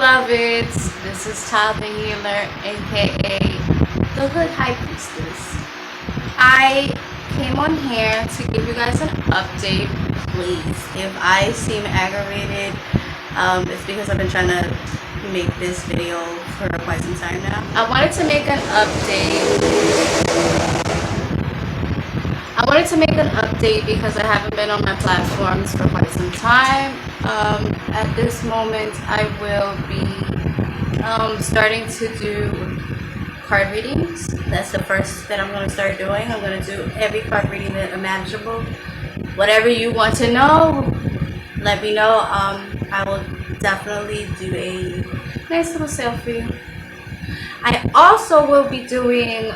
beloveds, this is Tyler Healer, aka the Hood High Priestess. I came on here to give you guys an update. Please, if I seem aggravated, it's because I've been trying to make this video for quite some time now. I wanted to make an update because I haven't been on my platforms for quite some time. At this moment, I will be starting to do card readings. That's the first that I'm going to start doing. I'm going to do every card reading that imaginable. Whatever you want to know, let me know. I will definitely do a nice little sale for you. I also will be doing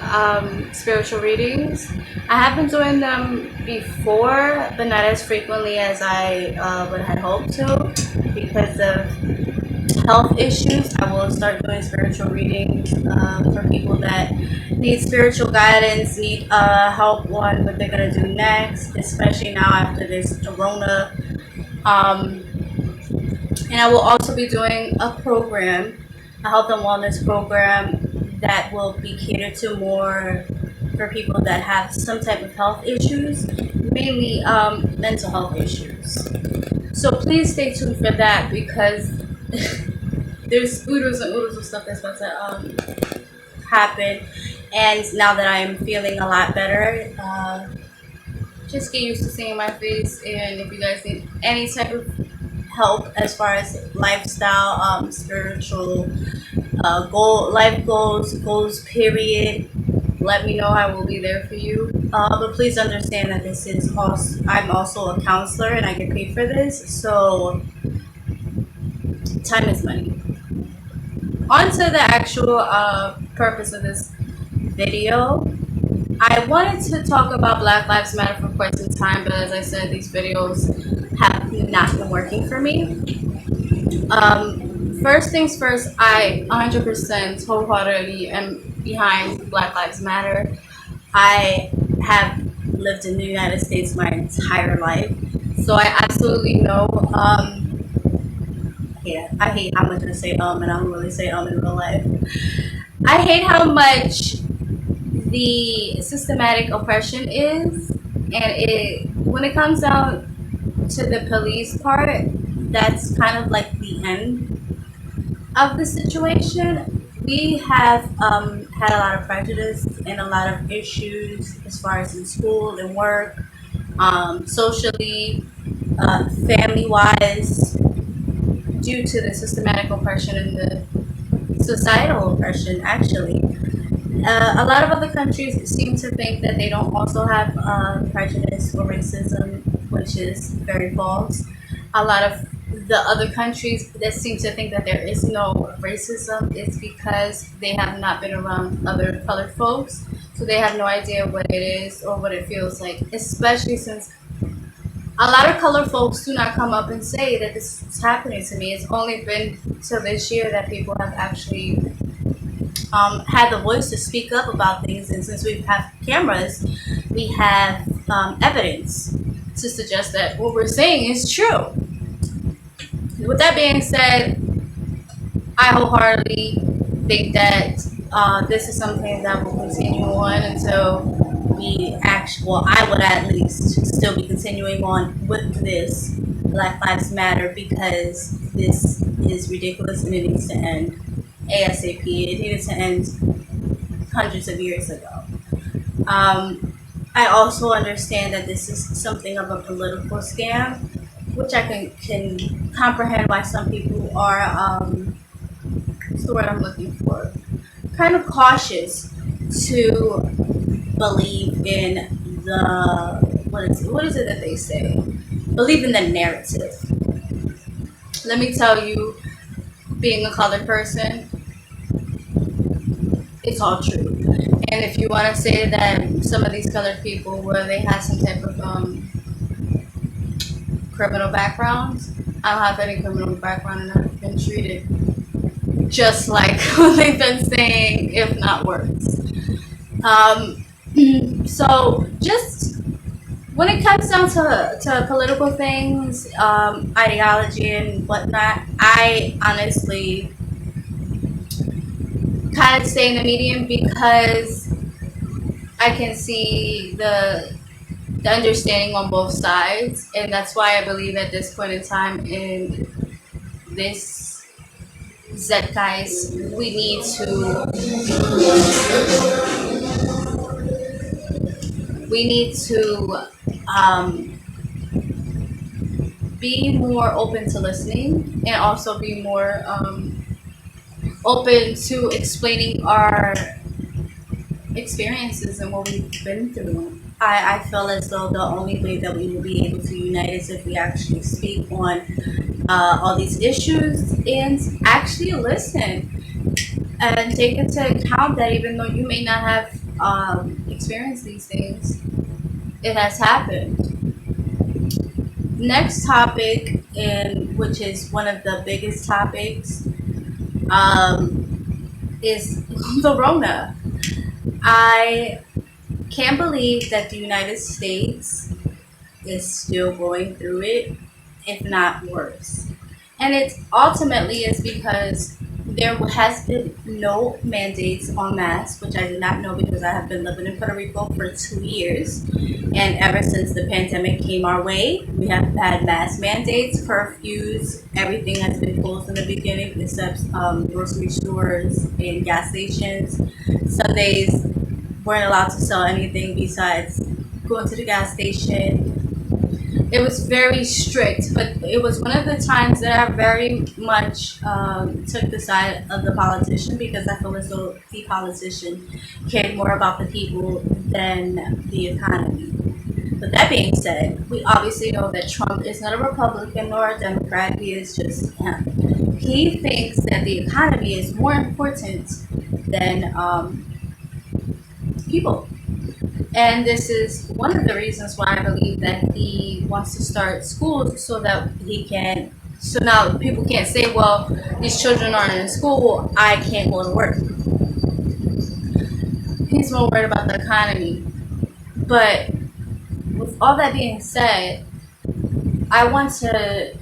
spiritual readings. I have been doing them before, but not as frequently as I would have hoped to because of health issues. I will start doing spiritual readings for people that need spiritual guidance, need help on what they're going to do next, especially now after this Rona. And I will also be doing a program, a health and wellness program that will be catered to more for people that have some type of health issues, mainly mental health issues. So please stay tuned for that because there's oodles and oodles of stuff that's about to happen. And now that I am feeling a lot better, just get used to seeing my face. And if you guys need any type of help as far as lifestyle, spiritual life goals period, let me know. I will be there for you. But please understand that this is also, I'm also a counselor and I get paid for this, so time is money. On to the actual purpose of this video. I wanted to talk about Black Lives Matter for quite some time, but as I said, these videos have not been working for me. First things first, I 100% wholeheartedly am behind Black Lives Matter. I have lived in the United States my entire life, so I absolutely know. Yeah, I hate how much I say and I don't really say in real life. I hate how much the systematic oppression is, and when it comes down to the police part, that's kind of like the end of the situation. We have had a lot of prejudice and a lot of issues as far as in school and work, socially, family-wise, due to the systematic oppression and the societal oppression, actually. A lot of other countries seem to think that they don't also have prejudice or racism, which is very false. A lot of the other countries that seem to think that there is no racism is because they have not been around other colored folks, so they have no idea what it is or what it feels like, especially since a lot of colored folks do not come up and say that this is happening to me. It's only been till this year that people have actually had the voice to speak up about things, and since we have cameras, we have evidence to suggest that what we're saying is true. With that being said, I wholeheartedly think that this is something that will continue on until I would at least still be continuing on with this Black Lives Matter, because this is ridiculous and it needs to end ASAP. It needed to end hundreds of years ago. I also understand that this is something of a political scam, which I can comprehend why some people are, what's the word I'm looking for, kind of cautious to believe in the, what is it that they say? Believe in the narrative. Let me tell you, being a colored person, it's all true. And if you want to say that some of these colored people, where they have some type of criminal backgrounds, I don't have any criminal background and I've been treated just like what they've been saying, if not worse. So just When it comes down to political things, ideology and whatnot, I honestly kind of stay in the medium because I can see the understanding on both sides, and that's why I believe at this point in time in this zeitgeist, we need to um, be more open to listening and also be more open to explaining our experiences and what we've been through. I feel as though the only way that we will be able to unite is if we actually speak on all these issues and actually listen and take into account that even though you may not have experienced these things, it has happened. Next topic, and which is one of the biggest topics, is the Rona. I can't believe that the United States is still going through it, if not worse. And it ultimately is because there has been no mandates on masks, which I did not know because I have been living in Puerto Rico for 2 years. And ever since the pandemic came our way, we have had mask mandates, curfews, everything has been closed in the beginning except grocery stores and gas stations. Sundays weren't allowed to sell anything besides going to the gas station. It was very strict, but it was one of the times that I very much took the side of the politician because I feel as though the politician cared more about the people than the economy. But that being said, we obviously know that Trump is not a Republican nor a Democrat. He is just him. He thinks that the economy is more important than people. And this is one of the reasons why I believe that he wants to start schools so that he can. So now people can't say, well, these children aren't in school, I can't go to work. He's more worried about the economy. But with all that being said, I want to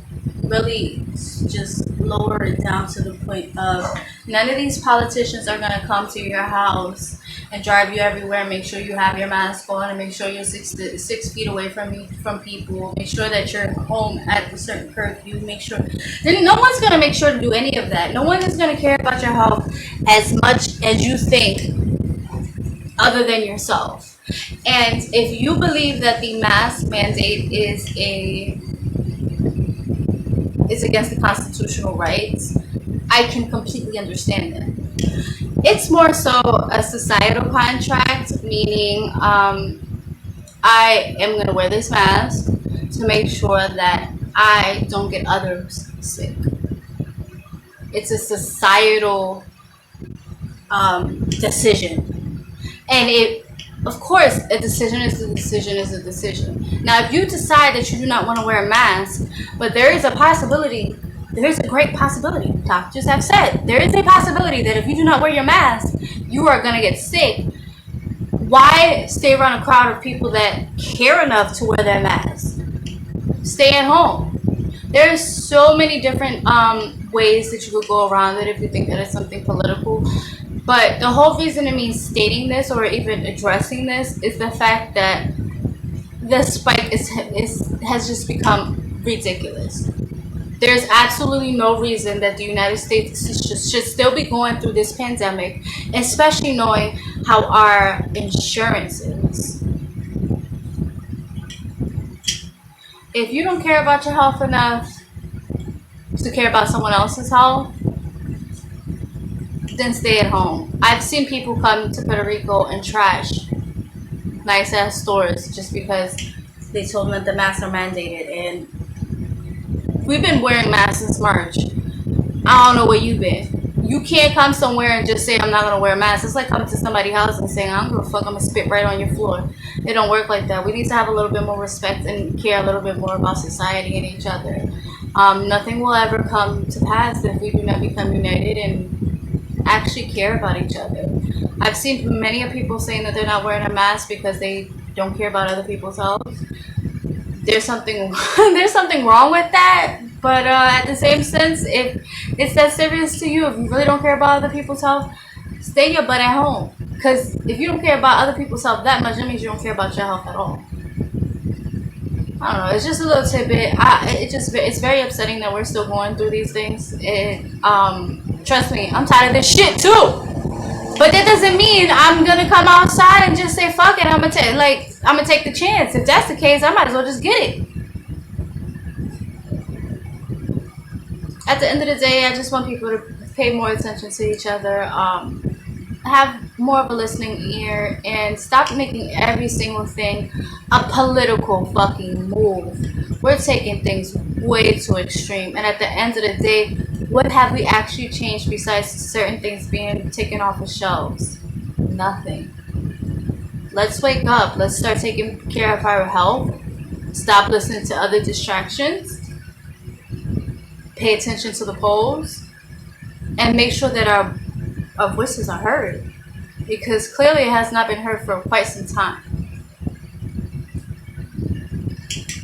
really just lower it down to the point of none of these politicians are going to come to your house and drive you everywhere and make sure you have your mask on and make sure you're 6 feet away from people. Make sure that you're home at a certain curfew. Make sure then no one's going to make sure to do any of that. No one is going to care about your health as much as you think other than yourself. And if you believe that the mask mandate is against the constitutional rights, I can completely understand that. It's more so a societal contract, meaning I am going to wear this mask to make sure that I don't get others sick. It's a societal decision. And of course, a decision is a decision is a decision. Now, if you decide that you do not want to wear a mask, but there is a possibility, there is a great possibility, doctors have said, there is a possibility that if you do not wear your mask, you are going to get sick. Why stay around a crowd of people that care enough to wear their mask? Stay at home. There's so many different ways that you could go around it if you think that it's something political. But the whole reason of me stating this or even addressing this is the fact that the spike has just become ridiculous. There's absolutely no reason that the United States should still be going through this pandemic, especially knowing how our insurance is. If you don't care about your health enough to care about someone else's health, then stay at home. I've seen people come to Puerto Rico and trash nice ass stores just because they told them that the masks are mandated, and we've been wearing masks since March. I don't know where you've been. You can't come somewhere and just say I'm not gonna wear a mask. It's like coming to somebody's house and saying I don't give a fuck, I'm gonna spit right on your floor. It don't work like that. We need to have a little bit more respect and care a little bit more about society and each other. Nothing will ever come to pass if we do not become united and actually care about each other. I've seen many of people saying that they're not wearing a mask because they don't care about other people's health. there's something there's something wrong with that. But at the same sense, if it's that serious to you, if you really don't care about other people's health, stay your butt at home. Because if you don't care about other people's health that much, that means you don't care about your health at all. I don't know. It's just a little tidbit. It's very upsetting that we're still going through these things. Trust me, I'm tired of this shit too. But that doesn't mean I'm gonna come outside and just say fuck it. I'm gonna take the chance. If that's the case, I might as well just get it. At the end of the day, I just want people to pay more attention to each other. Have more of a listening ear and stop making every single thing a political fucking move. We're taking things way too extreme, and at the end of the day, what have we actually changed besides certain things being taken off of shelves? Nothing. Let's wake up. Let's start taking care of our health. Stop listening to other distractions. Pay attention to the polls and make sure that our voices are heard, because clearly it has not been heard for quite some time.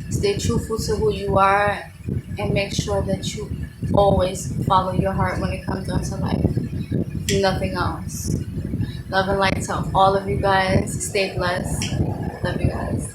Stay truthful to who you are and make sure that you always follow your heart when it comes down to life. Nothing else. Love and light to all of you guys. Stay blessed. Love you guys.